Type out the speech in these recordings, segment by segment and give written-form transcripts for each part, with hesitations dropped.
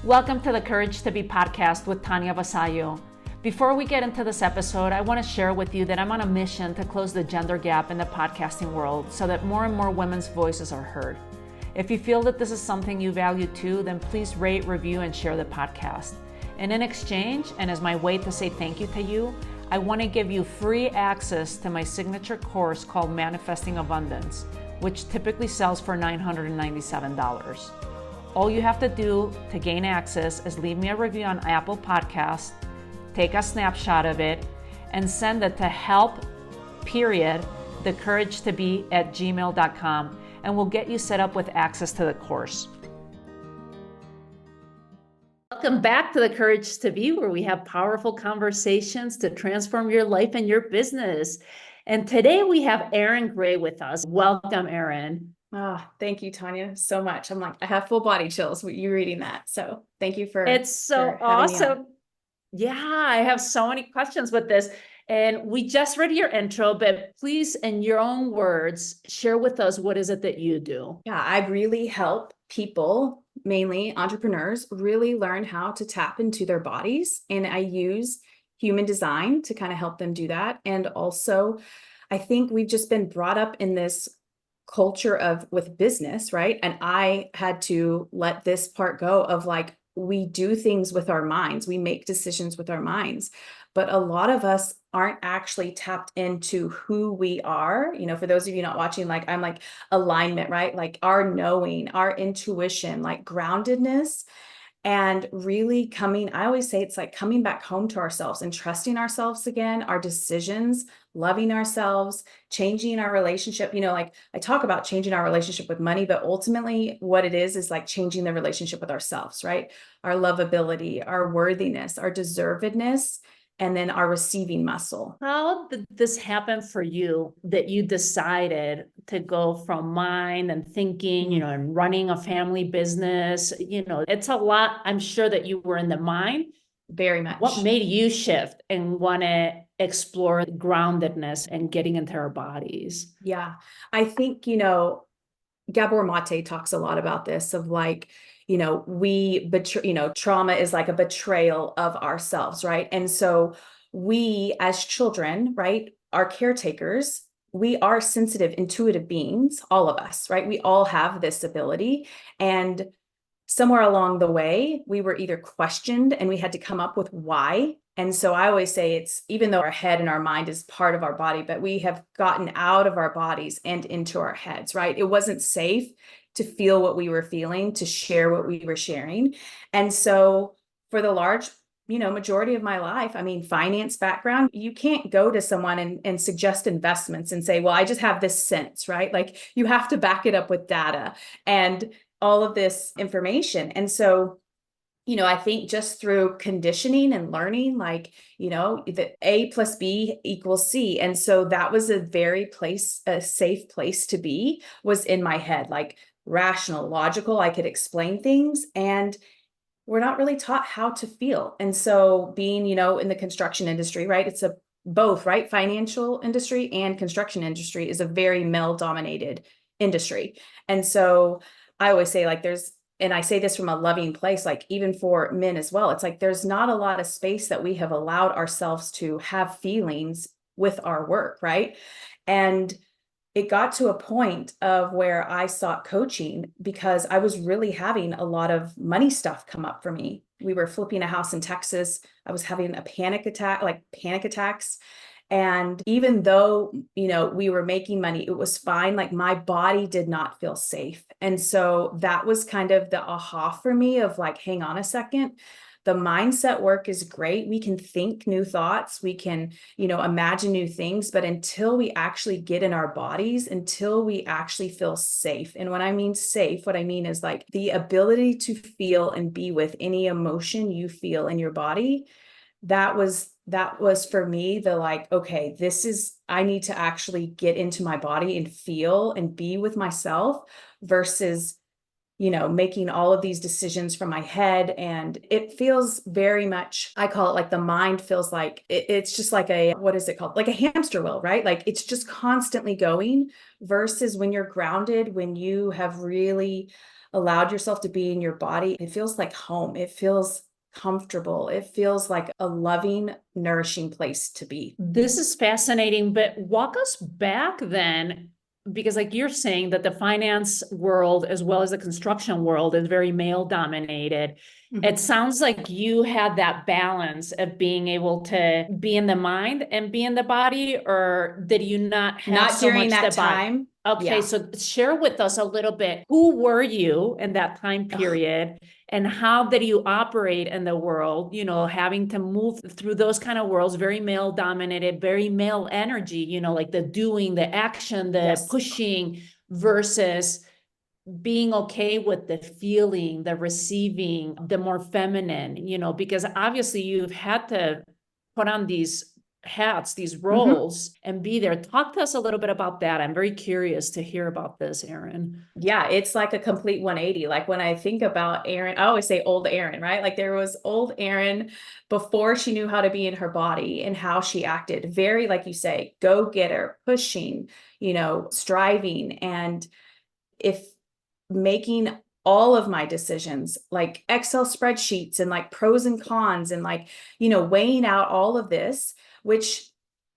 Welcome to the Courage to Be podcast with Tania Vasallo. Before we get into this episode, I want to share with you that I'm on a mission to close the gender gap in the podcasting world so that more and more women's voices are heard. If you feel that this is something you value too, then please rate, review, and share the podcast. And in exchange, and as my way to say thank you to you, I want to give you free access to my signature course called Manifesting Abundance, which typically sells for $997. All you have to do to gain access is leave me a review on Apple Podcasts, take a snapshot of it, and send it to help.thecouragetobe@gmail.com, and we'll get you set up with access to the course. Welcome back to the Courage to Be, where we have powerful conversations to transform your life and your business. And today we have Erin Gray with us. Welcome, Erin. Thank you, Tania, so much. I have full body chills with you reading that. So thank you for It's so awesome. Yeah, I have so many questions with this. And we just read your intro, but please, in your own words, share with us, what is it that you do? Yeah, I really help people, mainly entrepreneurs, really learn how to tap into their bodies. And I use human design to kind of help them do that. And also, I think we've just been brought up in this culture with business, right? And I had to let this part go of like, we do things with our minds, we make decisions with our minds, but a lot of us aren't actually tapped into who we are. You know, for those of you not watching, like I'm like alignment, right? Like our knowing, our intuition, like groundedness. And really I always say it's like coming back home to ourselves and trusting ourselves again, our decisions, loving ourselves, changing our relationship. You know, like I talk about changing our relationship with money, but ultimately what it is like changing the relationship with ourselves, right? Our lovability, our worthiness, our deservedness, and then our receiving muscle. How did this happen for you, that you decided to go from mind and thinking, and running a family business? It's a lot. I'm sure that you were in the mind. Very much. What made you shift and want to explore groundedness and getting into our bodies? Yeah, I think, Gabor Mate talks a lot about this of like, trauma is like a betrayal of ourselves, right? And so we as children, right, are caretakers. We are sensitive, intuitive beings, all of us, right? We all have this ability. And somewhere along the way, we were either questioned and we had to come up with why. And so I always say it's, even though our head and our mind is part of our body, but we have gotten out of our bodies and into our heads, right? It wasn't safe to feel what we were feeling, to share what we were sharing. And so for the large, majority of my life, finance background, you can't go to someone and suggest investments and say, well, I just have this sense, right? Like you have to back it up with data and all of this information. And so I think just through conditioning and learning, like, the A plus B equals C. And so that was a safe place to be, was in my head, like rational, logical. I could explain things, and we're not really taught how to feel. And so being, in the construction industry, right? It's both, right? Financial industry and construction industry is a very male dominated industry. And so I always say like and I say this from a loving place, like even for men as well, it's like there's not a lot of space that we have allowed ourselves to have feelings with our work, right? And it got to a point of where I sought coaching because I was really having a lot of money stuff come up for me. We were flipping a house in Texas. I was having panic attacks. And even though, we were making money, it was fine. Like my body did not feel safe. And so that was kind of the aha for me of like, hang on a second. The mindset work is great. We can think new thoughts. We can, imagine new things. But until we actually get in our bodies, until we actually feel safe. And when I mean safe, what I mean is like the ability to feel and be with any emotion you feel in your body. That was for me the like, okay, I need to actually get into my body and feel and be with myself versus, making all of these decisions from my head. And it feels very much, I call it like the mind feels like it's just like what is it called? Like a hamster wheel, right? Like it's just constantly going versus when you're grounded, when you have really allowed yourself to be in your body, it feels like home. It feels comfortable. It feels like a loving, nourishing place to be. This is fascinating, but walk us back then, because like you're saying that the finance world as well as the construction world is very male dominated. It sounds like you had that balance of being able to be in the mind and be in the body, or did you not have Not so during much that the body? time. Okay, Yeah. so share with us a little bit. Who were you in that time Ugh. period? And how did you operate in the world, having to move through those kind of worlds, very male dominated, very male energy, like the doing, the action, the Yes. pushing, versus being okay with the feeling, the receiving, the more feminine, because obviously you've had to put on these hats, these roles, and be there. Talk to us a little bit about that. I'm very curious to hear about this, Erin. Yeah, it's like a complete 180. Like when I think about Erin, I always say old Erin, right? Like there was old Erin before she knew how to be in her body and how she acted. Very, like you say, go getter, pushing, striving. And if making all of my decisions, like Excel spreadsheets and like pros and cons and like, weighing out all of this, which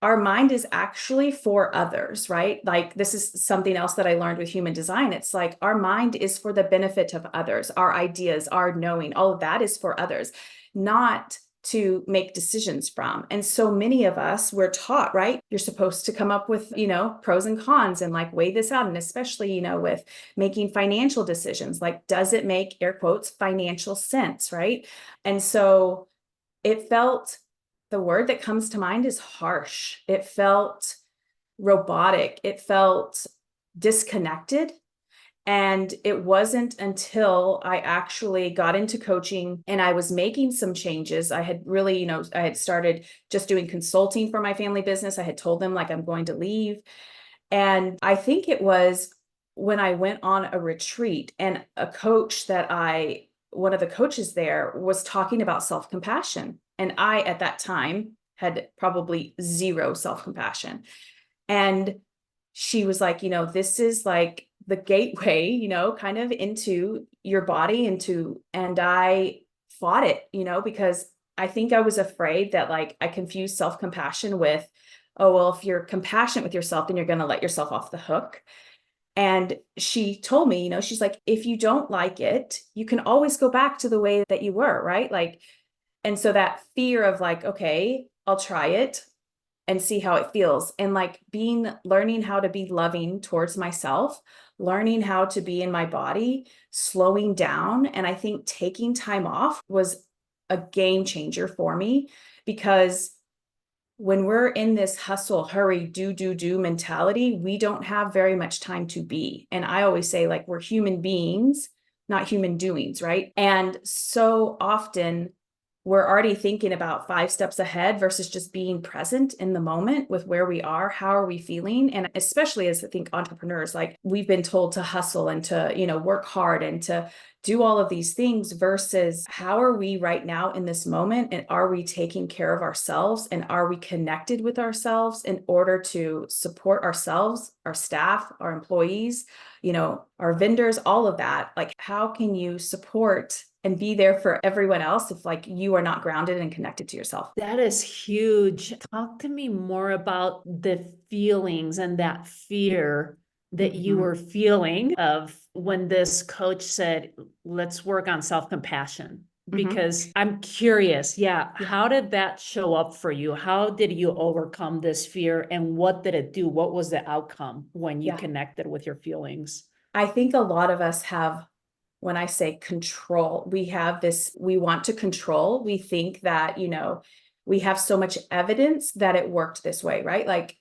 our mind is actually for others, right? Like this is something else that I learned with human design. It's like our mind is for the benefit of others, our ideas, our knowing, all of that is for others, not to make decisions from. And so many of us we're taught, right? You're supposed to come up with, pros and cons and like weigh this out. And especially, with making financial decisions, like, does it make air quotes financial sense, right? And so it felt, the word that comes to mind is harsh. It felt robotic. It felt disconnected. And it wasn't until I actually got into coaching and I was making some changes. I had really, I had started just doing consulting for my family business. I had told them like I'm going to leave. And I think it was when I went on a retreat and one of the coaches there was talking about self-compassion. And I, at that time, had probably zero self-compassion. And she was like, this is like the gateway, kind of into your body, and I fought it, because I think I was afraid that like I confused self-compassion with, oh, well, if you're compassionate with yourself, then you're going to let yourself off the hook. And she told me, she's like, if you don't like it, you can always go back to the way that you were, right? Like, and so that fear of like, okay, I'll try it and see how it feels. And like learning how to be loving towards myself, learning how to be in my body, slowing down. And I think taking time off was a game changer for me, because when we're in this hustle, hurry, do mentality, we don't have very much time to be. And I always say, like, we're human beings, not human doings, right? And so often we're already thinking about 5 steps ahead versus just being present in the moment with where we are. How are we feeling? And especially as I think entrepreneurs, like we've been told to hustle and to, work hard and to do all of these things, versus how are we right now in this moment? And are we taking care of ourselves? And are we connected with ourselves in order to support ourselves, our staff, our employees, our vendors, all of that? Like, how can you support and be there for everyone else if like you are not grounded and connected to yourself? That is huge. Talk to me more about the feelings and that fear that you were feeling of when this coach said, let's work on self-compassion. Because I'm curious, Yeah. how did that show up for you? How did you overcome this fear, and what did it do? What was the outcome when you Yeah. connected with your feelings? I think a lot of us have, when I say control, we have this, we want to control. We think that, we have so much evidence that it worked this way, right? Like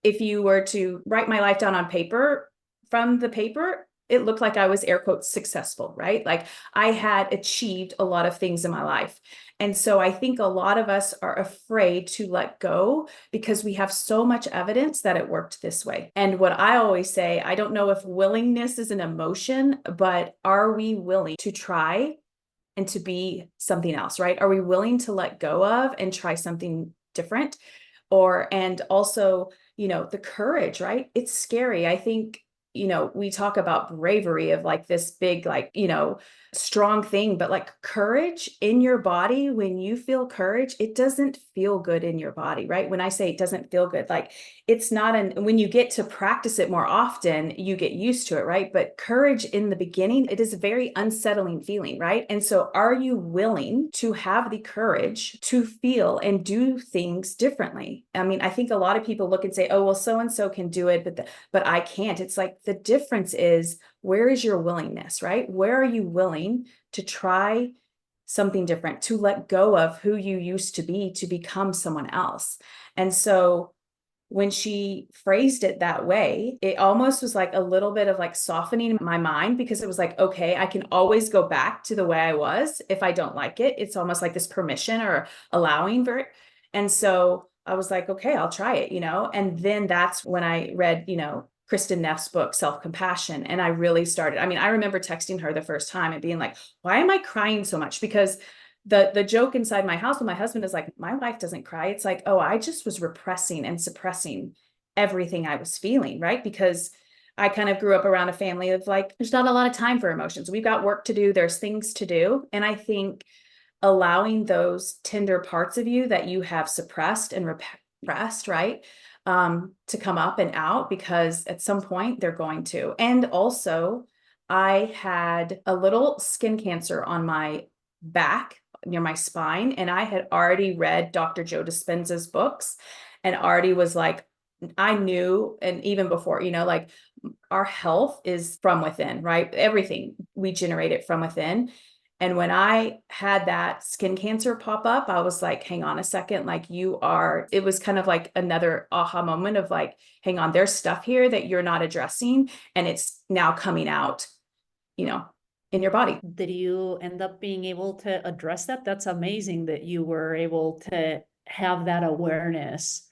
if you were to write my life down on paper, from the paper, it looked like I was air quotes successful, right? Like I had achieved a lot of things in my life. And so I think a lot of us are afraid to let go because we have so much evidence that it worked this way. And what I always say, I don't know if willingness is an emotion, but are we willing to try and to be something else, right? Are we willing to let go of and try something different? And also, the courage, right? It's scary. I think we talk about bravery of like this big, like, strong thing, but like courage in your body, when you feel courage, it doesn't feel good in your body, right? When I say it doesn't feel good, like it's not when you get to practice it more often, you get used to it, right? But courage in the beginning, it is a very unsettling feeling, right? And so are you willing to have the courage to feel and do things differently? I mean, I think a lot of people look and say, oh, well, so-and-so can do it, but I can't. It's like the difference is, where is your willingness, right? Where are you willing to try something different, to let go of who you used to be to become someone else? And so when she phrased it that way, it almost was like a little bit of like softening my mind, because it was like, okay, I can always go back to the way I was if I don't like it. It's almost like this permission or allowing for it. And so I was like, okay, I'll try it, and then that's when I read, Kristen Neff's book, Self-Compassion. And I really started, I mean, I remember texting her the first time and being like, why am I crying so much? Because the joke inside my house with my husband is like, my wife doesn't cry. It's like, oh, I just was repressing and suppressing everything I was feeling, right? Because I kind of grew up around a family of like, there's not a lot of time for emotions. We've got work to do. There's things to do. And I think allowing those tender parts of you that you have suppressed and repressed, right? To come up and out, because at some point they're going to. And also, I had a little skin cancer on my back near my spine, and I had already read Dr. Joe Dispenza's books and already was like, I knew, and even before, like our health is from within, right? Everything we generate it from within. And when I had that skin cancer pop up, I was like, hang on a second, like it was kind of like another aha moment of like, hang on, there's stuff here that you're not addressing, and it's now coming out, in your body. Did you end up being able to address that? That's amazing that you were able to have that awareness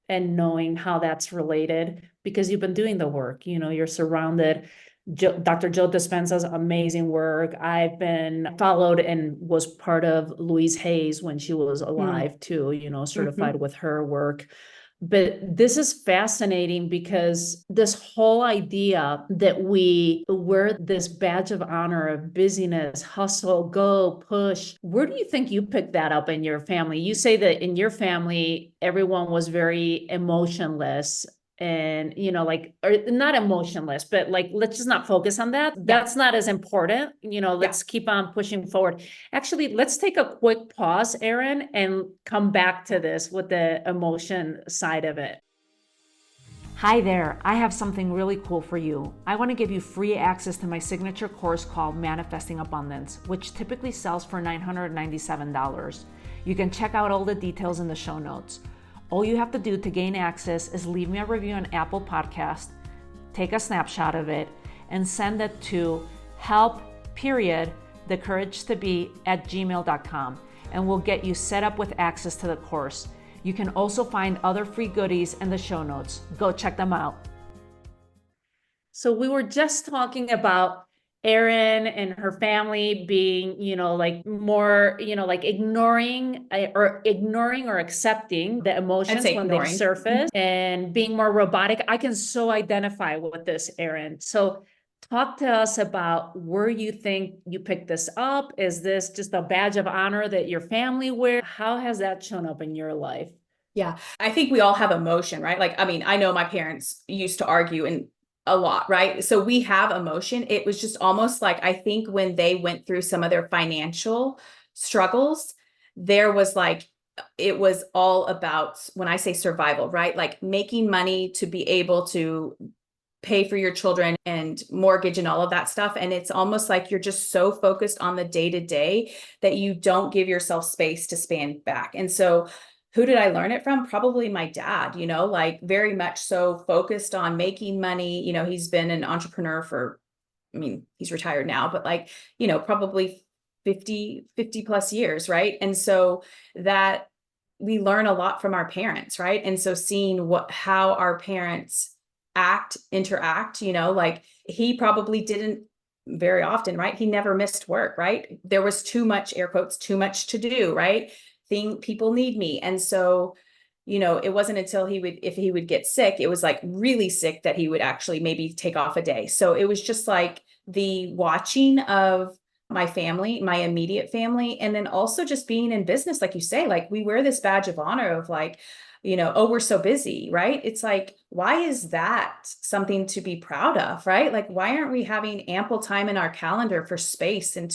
and knowing how that's related, because you've been doing the work, you're surrounded. Dr. Joe Dispenza's amazing work. I've been followed and was part of Louise Hayes when she was alive too, certified with her work. But this is fascinating, because this whole idea that we wear this badge of honor of busyness, hustle, go, push. Where do you think you picked that up in your family? You say that in your family, everyone was very emotionless and, or not emotionless, but like, let's just not focus on that. That's not as important. Let's keep on pushing forward. Actually, let's take a quick pause, Erin, and come back to this with the emotion side of it. Hi there, I have something really cool for you. I want to give you free access to my signature course called Manifesting Abundance, which typically sells for $997. You can check out all the details in the show notes. All you have to do to gain access is leave me a review on Apple Podcast, take a snapshot of it, and send it to help.thecouragetobe@gmail.com, and we'll get you set up with access to the course. You can also find other free goodies in the show notes. Go check them out. So we were just talking about Erin and her family being, more, ignoring or accepting the emotions when they surface and being more robotic. I can so identify with this, Erin. So talk to us about where you think you picked this up. Is this just a badge of honor that your family wears? How has that shown up in your life? Yeah, I think we all have emotion, right? Like, I mean, I know my parents used to argue and a lot, right? So we have emotion. It was just almost like, I think when they went through some of their financial struggles, there was like, it was all about, when I say survival, right? Like making money to be able to pay for your children and mortgage and all of that stuff. And it's almost like you're just so focused on the day to day that you don't give yourself space to span back. And so who did I learn it from? Probably my dad, like very much so focused on making money. He's been an entrepreneur for, I mean, he's retired now, but like, probably 50 plus years. Right. And so that we learn a lot from our parents. Right. And so seeing how our parents interact, like he probably didn't very often, right? He never missed work, right? There was too much, air quotes, too much to do, right? People need me. And so it wasn't until if he would get sick, it was like really sick, that he would actually maybe take off a day. So it was just like the watching of my family, my immediate family, and then also just being in business, like you say, like we wear this badge of honor of like, oh, we're so busy, right? It's like, why is that something to be proud of, right? Like, why aren't we having ample time in our calendar for space and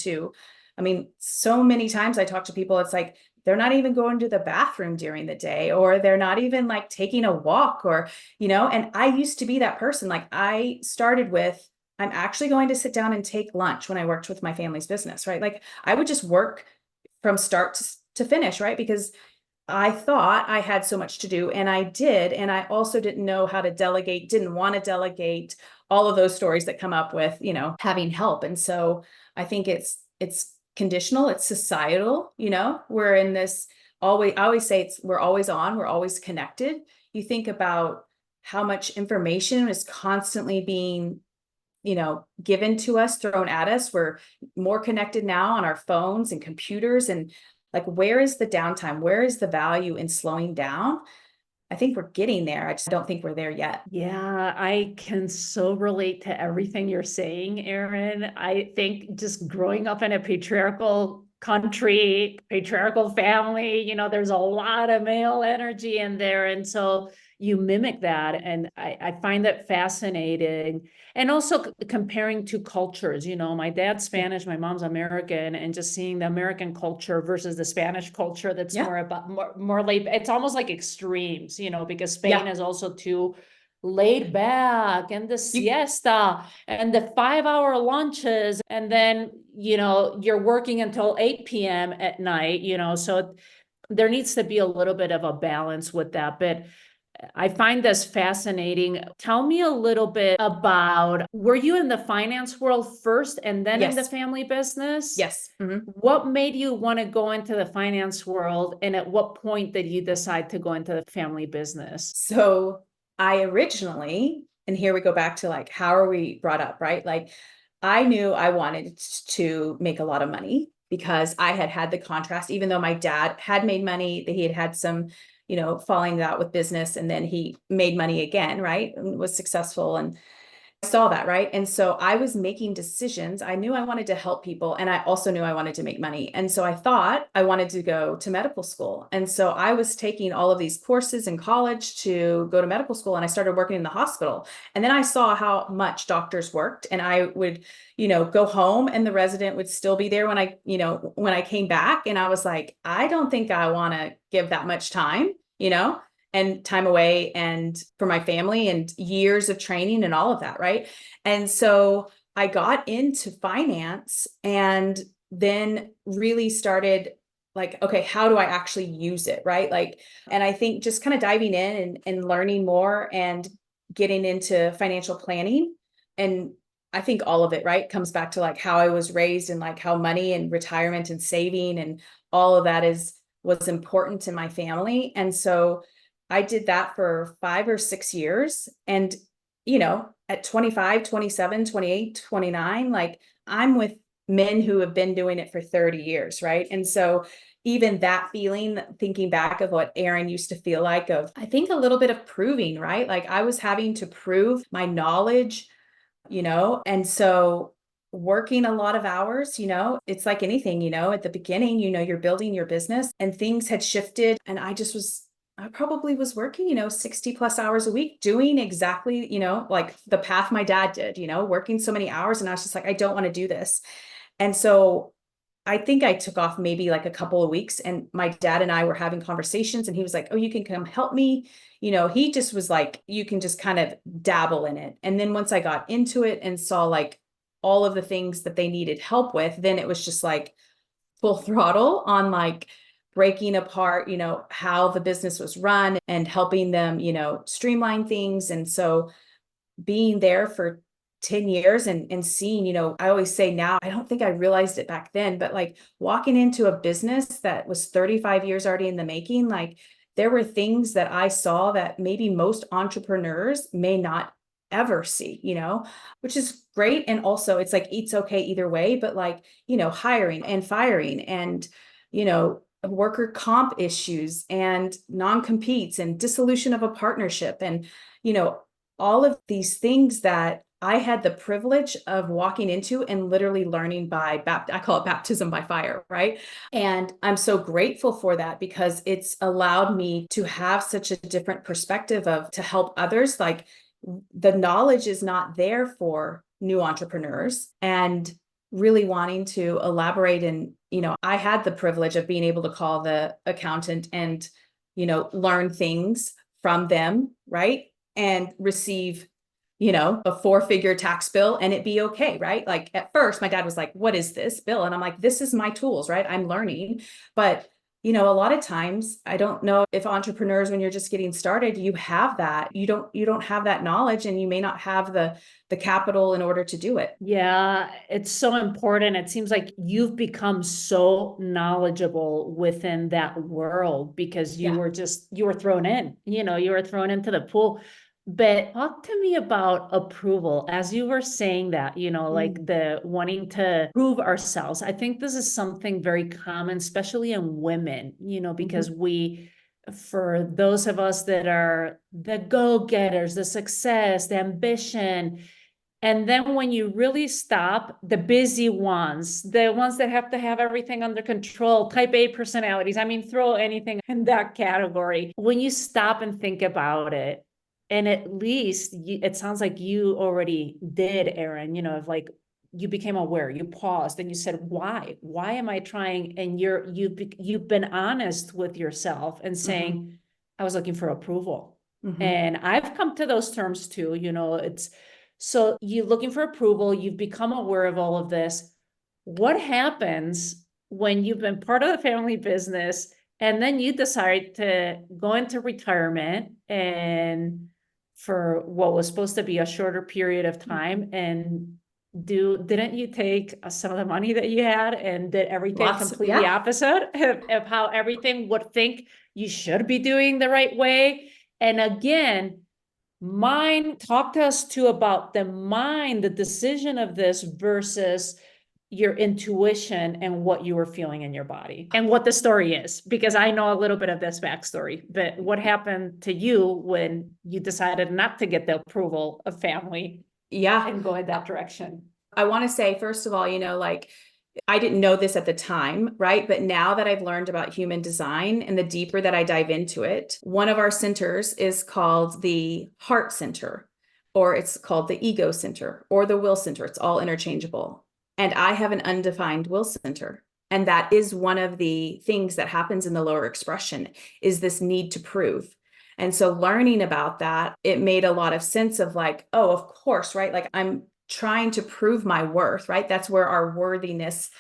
I mean, so many times I talk to people, it's like, they're not even going to the bathroom during the day, or they're not even like taking a walk, or, and I used to be that person. Like I started with, I'm actually going to sit down and take lunch when I worked with my family's business, right? Like I would just work from start to finish, right? Because I thought I had so much to do, and I did. And I also didn't know how to delegate, didn't want to delegate, all of those stories that come up with, having help. And so I think it's conditional, it's societal, we're in this I always say we're always on, we're always connected. You think about how much information is constantly being given to us, thrown at us. We're more connected now on our phones and computers. And like, where is the downtime? Where is the value in slowing down? I think we're getting there. I just don't think we're there yet. Yeah, I can so relate to everything you're saying, Erin. I think just growing up in a patriarchal country, patriarchal family, there's a lot of male energy in there. And so you mimic that. And I find that fascinating. And also comparing two cultures, my dad's Spanish, my mom's American, and just seeing the American culture versus the Spanish culture that's Yeah. more about more laid. It's almost like extremes, because Spain Yeah. is also too laid back, and the You, siesta and the 5 hour lunches. And then, you're working until 8 p.m. at night, so there needs to be a little bit of a balance with that. But I find this fascinating. Tell me a little bit about, were you in the finance world first and then in the yes. family business? Yes. Mhm. What made you want to go into the finance world? And at what point did you decide to go into the family business? So I originally, and here we go back to like, how are we brought up, right? Like I knew I wanted to make a lot of money because I had had the contrast, even though my dad had made money, that he had had some, falling out with business, and then he made money again, right? And was successful. And saw that, right? And so I was making decisions. I knew I wanted to help people, and I also knew I wanted to make money. And so I thought I wanted to go to medical school. And so I was taking all of these courses in college to go to medical school, and I started working in the hospital. And then I saw how much doctors worked, and I would, go home, and the resident would still be there when I came back. And I was like, I don't think I want to give that much time, and time away and for my family and years of training and all of that, right? And so I got into finance, and then really started like, okay, how do I actually use it, right? Like, and I think just kind of diving in and learning more and getting into financial planning. And I think all of it, right, comes back to like how I was raised, and like how money and retirement and saving and all of that was important to my family. And so I did that for 5 or 6 years. And, at 25, 27, 28, 29, like I'm with men who have been doing it for 30 years. Right. And so even that feeling, thinking back of what Erin used to feel like, of, I think, a little bit of proving, right? Like I was having to prove my knowledge, and so working a lot of hours, it's like anything, at the beginning, you're building your business, and things had shifted. And I probably was working, 60 plus hours a week, doing exactly, like the path my dad did, working so many hours. And I was just like, I don't want to do this. And so I think I took off maybe like a couple of weeks, and my dad and I were having conversations, and he was like, oh, you can come help me. He just was like, you can just kind of dabble in it. And then once I got into it and saw like all of the things that they needed help with, then it was just like full throttle on like breaking apart, how the business was run and helping them, streamline things. And so being there for 10 years and seeing, I always say now, I don't think I realized it back then, but like walking into a business that was 35 years already in the making, like there were things that I saw that maybe most entrepreneurs may not ever see, which is great. And also it's like, it's okay either way, but like, hiring and firing and, worker comp issues and non-competes and dissolution of a partnership and, all of these things that I had the privilege of walking into and literally learning by I call it baptism by fire, right? And I'm so grateful for that because it's allowed me to have such a different perspective of to help others. Like the knowledge is not there for new entrepreneurs and really wanting to elaborate. And, I had the privilege of being able to call the accountant and, learn things from them, right? And receive, a 4-figure tax bill and it be okay, right? Like at first, my dad was like, "What is this bill?" And I'm like, "This is my tools, right? I'm learning." But a lot of times, I don't know if entrepreneurs, when you're just getting started, you have that. You don't have that knowledge, and you may not have the capital in order to do it. Yeah, it's so important. It seems like you've become so knowledgeable within that world because Yeah. you were thrown in, you were thrown into the pool. But talk to me about approval. As you were saying that, like Mm. the wanting to prove ourselves. I think this is something very common, especially in women, because Mhm. for those of us that are the go-getters, the success, the ambition, and then when you really stop, the busy ones, the ones that have to have everything under control, type A personalities, I mean, throw anything in that category. When you stop and think about it, and at least it sounds like you already did, Erin, of like you became aware, you paused and you said, why? Why am I trying? And you've been honest with yourself and Mhm. saying, I was looking for approval. Mhm. And I've come to those terms too, it's so you're looking for approval, you've become aware of all of this. What happens when you've been part of the family business and then you decide to go into retirement and for what was supposed to be a shorter period of time Mhm. and didn't you take some of the money that you had and did everything Lots. completely Yeah. opposite of how everything would think you should be doing the right way? And again, talk to us too about the mind, the decision of this versus your intuition and what you were feeling in your body and what the story is, because I know a little bit of this backstory, but what happened to you when you decided not to get the approval of family Yeah. and go in that direction? I want to say, first of all, like I didn't know this at the time, right? But now that I've learned about human design and the deeper that I dive into it, one of our centers is called the heart center, or it's called the ego center, or the will center. It's all interchangeable. And I have an undefined will center. And that is one of the things that happens in the lower expression is this need to prove. And so learning about that, it made a lot of sense of like, oh, of course, right? Like I'm trying to prove my worth, right? That's where our worthiness,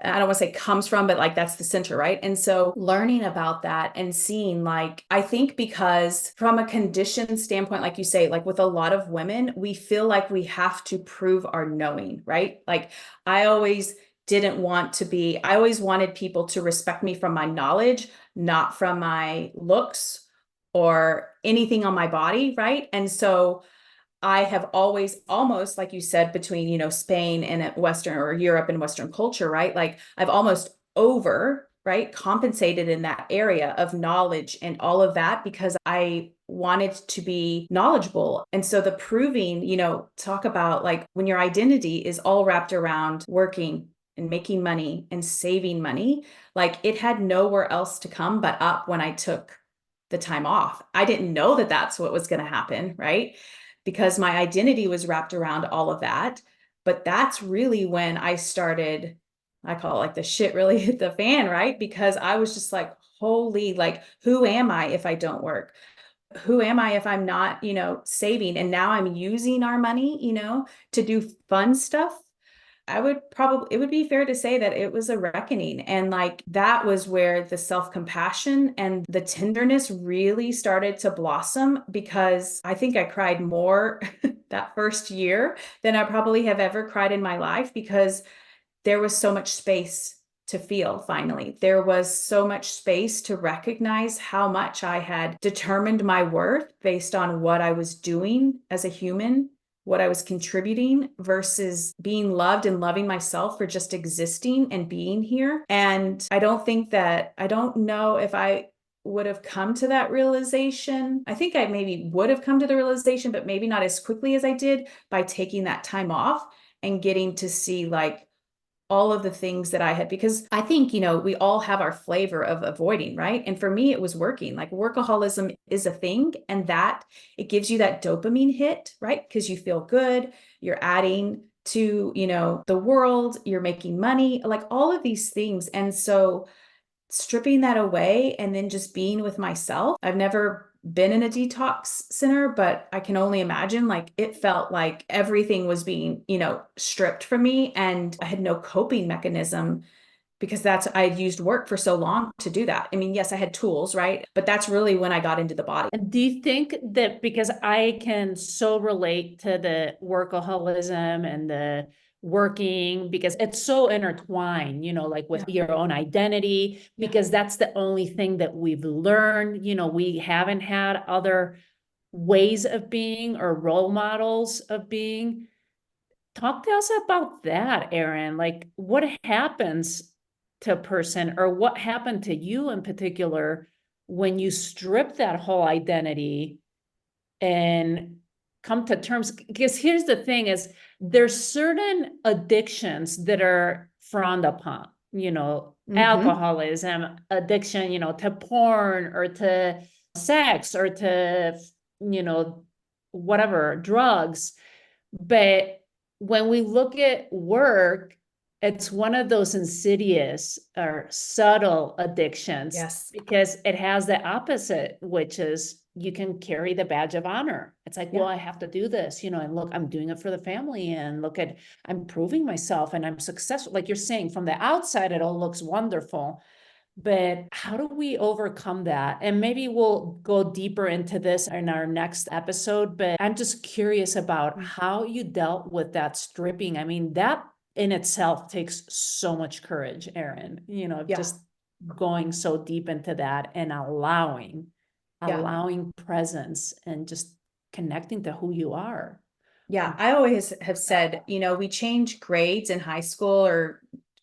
I don't want to say comes from, but like that's the center, right? And so learning about that and seeing, like, I think because from a condition standpoint, like you say, like with a lot of women, we feel like we have to prove our knowing, right? Like I always I always wanted people to respect me from my knowledge, not from my looks or anything on my body, right? And so I have always almost, like you said, between, Spain and Western or Europe and Western culture, right? Like I've almost right, compensated in that area of knowledge and all of that because I wanted to be knowledgeable. And so the proving, talk about like when your identity is all wrapped around working and making money and saving money, like it had nowhere else to come but up when I took the time off. I didn't know that that's what was going to happen, right? Because my identity was wrapped around all of that. But that's really when I started, I call it like the shit really hit the fan, right? Because I was just like, holy, like, who am I if I don't work? Who am I if I'm not, saving? And now I'm using our money, to do fun stuff. It would be fair to say that it was a reckoning. And like that was where the self compassion and the tenderness really started to blossom because I think I cried more that first year than I probably have ever cried in my life because there was so much space to feel finally. There was so much space to recognize how much I had determined my worth based on what I was doing as a human what I was contributing versus being loved and loving myself for just existing and being here. And I don't know if I would have come to that realization. I think I maybe would have come to the realization, but maybe not as quickly as I did by taking that time off and getting to see like all of the things that I had, because I think, we all have our flavor of avoiding, right? And for me, it was working. Like workaholism is a thing, and that it gives you that dopamine hit, right? Because you feel good, you're adding to, the world, you're making money, like all of these things. And so stripping that away and then just being with myself. I've never been in a detox center, but I can only imagine like it felt like everything was being, stripped from me, and I had no coping mechanism because I had used work for so long to do that. I mean, yes, I had tools, right? But that's really when I got into the body. And do you think that, because I can so relate to the workaholism and the working, because it's so intertwined, like with your own identity, because that's the only thing that we've learned. We haven't had other ways of being or role models of being. Talk to us about that, Erin. Like, what happens to a person, or what happened to you in particular, when you strip that whole identity and come to terms? Because here's the thing is, there's certain addictions that are frowned upon, alcoholism, addiction, to porn or to sex or to, whatever, drugs. But when we look at work, it's one of those insidious or subtle addictions. Yes. Because it has the opposite, which is you can carry the badge of honor. It's like, well, I have to do this, and look, I'm doing it for the family, and look at, I'm proving myself and I'm successful. Like you're saying, from the outside, it all looks wonderful. But how do we overcome that? And maybe we'll go deeper into this in our next episode, but I'm just curious about how you dealt with that stripping. I mean, that in itself takes so much courage, Erin, just going so deep into that and allowing presence and just connecting to who you are. Yeah, I always have said, we change grades in high school or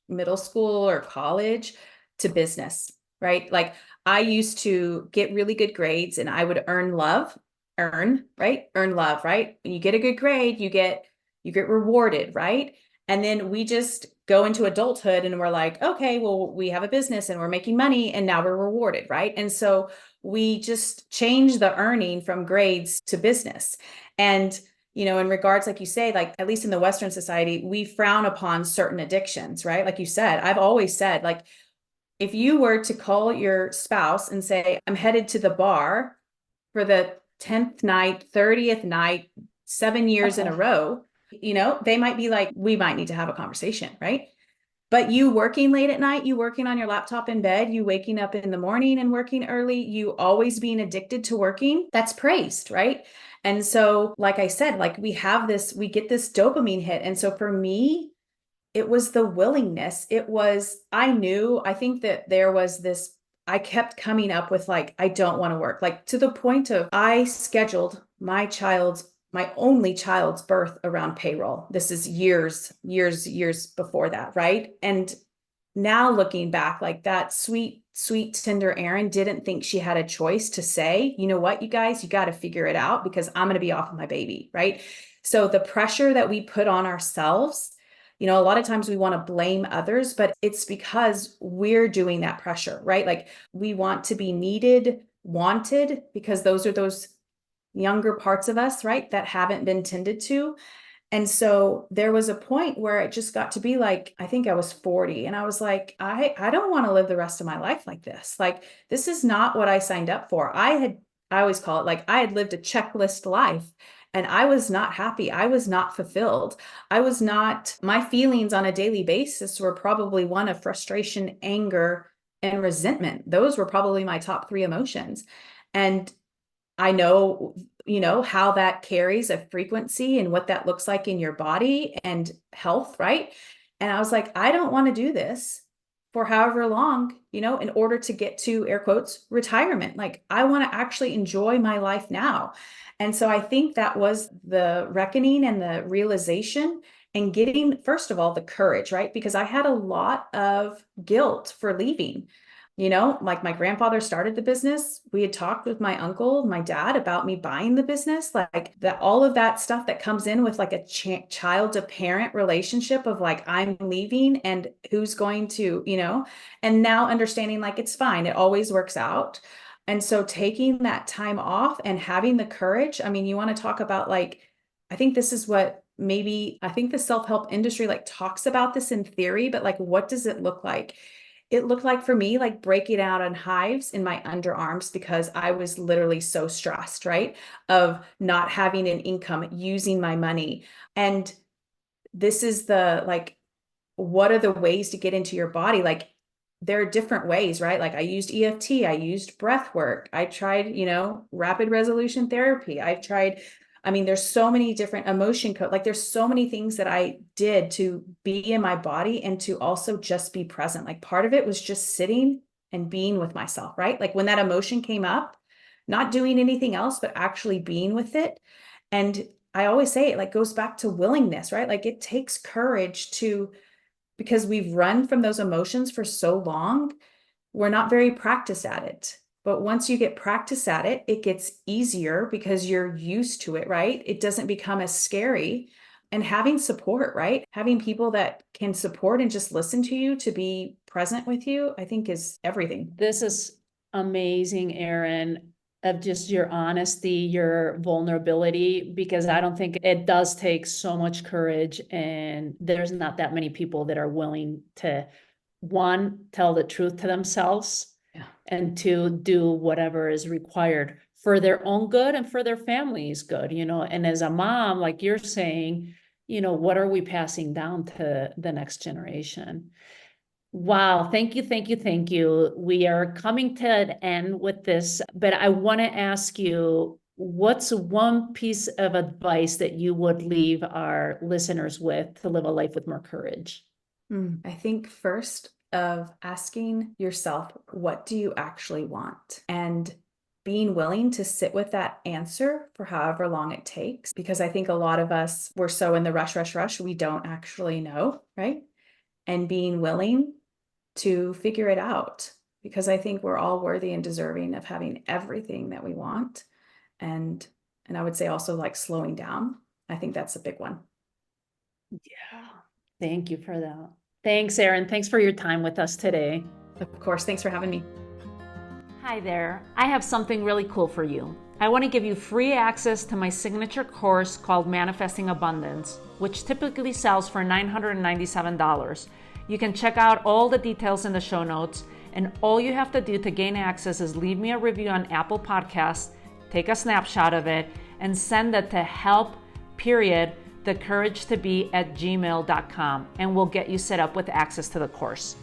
middle school or college to business, right? Like I used to get really good grades and I would earn love, right? Earn love, right? When you get a good grade, you get rewarded, right? And then we just go into adulthood and we're like, okay, well, we have a business and we're making money and now we're rewarded, right? And so we just change the earning from grades to business. And in regards, like you say, like at least in the Western society, we frown upon certain addictions, right? Like you said, I've always said, like, if you were to call your spouse and say, I'm headed to the bar for the 10th night, 30th night, 7 years in a row, they might be like, we might need to have a conversation, right? But you working late at night, you working on your laptop in bed, you waking up in the morning and working early, you always being addicted to working, that's praised, right? And so, like I said, like we get this dopamine hit. And so for me, it was the willingness. I think that there was this, I kept coming up with like, I don't want to work, like to the point of I scheduled my only child's birth around payroll. This is years before that, right? And now looking back, like that sweet, tender Erin didn't think she had a choice to say, you know what, you guys, you got to figure it out because I'm going to be off with my baby, right? So the pressure that we put on ourselves, a lot of times we want to blame others, but it's because we're doing that pressure, right? Like we want to be needed, wanted, because those are those younger parts of us, right, that haven't been tended to. And so there was a point where it just got to be like, I think I was 40 and I was like, I don't want to live the rest of my life like this. Like, this is not what I signed up for. I always call it like I had lived a checklist life and I was not happy. I was not fulfilled. My feelings on a daily basis were probably one of frustration, anger, and resentment. Those were probably my top 3 emotions. And I know, how that carries a frequency and what that looks like in your body and health, right? And I was like, I don't want to do this. for however long, in order to get to, air quotes, retirement. Like, I want to actually enjoy my life now. And so I think that was the reckoning and the realization, and getting, first of all, the courage, right? Because I had a lot of guilt for leaving. Like, my grandfather started the business. We had talked with my uncle, my dad, about me buying the business, like that, all of that stuff that comes in with like a child to parent relationship of like, I'm leaving and who's going to, and now understanding like, it's fine. It always works out. And so taking that time off and having the courage, I mean, you want to talk about like, I think this is what maybe, I think the self-help industry like talks about this in theory, but like, what does it look like? It looked like for me, like breaking out on hives in my underarms because I was literally so stressed, right? Of not having an income, using my money. And this is the like, what are the ways to get into your body? Like, there are different ways, right? Like, I used EFT, I used breath work, I tried, rapid resolution therapy. I've tried, I mean, there's so many different emotion code. Like, there's so many things that I did to be in my body and to also just be present. Like, part of it was just sitting and being with myself, right? Like, when that emotion came up, not doing anything else, but actually being with it. And I always say it like goes back to willingness, right? Like, it takes courage to, because we've run from those emotions for so long, we're not very practiced at it. But once you get practice at it, it gets easier because you're used to it, right? It doesn't become as scary. And having support, right? Having people that can support and just listen to you, to be present with you, I think is everything. This is amazing, Erin, of just your honesty, your vulnerability, because I don't think it does take so much courage, and there's not that many people that are willing to, one, tell the truth to themselves, and two, do whatever is required for their own good and for their family's good, and as a mom, like you're saying, what are we passing down to the next generation? Wow. Thank you. Thank you. Thank you. We are coming to an end with this, but I want to ask you, what's one piece of advice that you would leave our listeners with to live a life with more courage? I think first of asking yourself, what do you actually want? And being willing to sit with that answer for however long it takes. Because I think a lot of us, we're so in the rush, rush, rush, we don't actually know, right? And being willing to figure it out, because I think we're all worthy and deserving of having everything that we want. And I would say also like slowing down. I think that's a big one. Yeah. Thank you for that. Thanks, Erin. Thanks for your time with us today. Of course. Thanks for having me. Hi there. I have something really cool for you. I want to give you free access to my signature course called Manifesting Abundance, which typically sells for $997. You can check out all the details in the show notes, and all you have to do to gain access is leave me a review on Apple Podcasts, take a snapshot of it, and send it to help.thecouragetobee@gmail.com, and we'll get you set up with access to the course.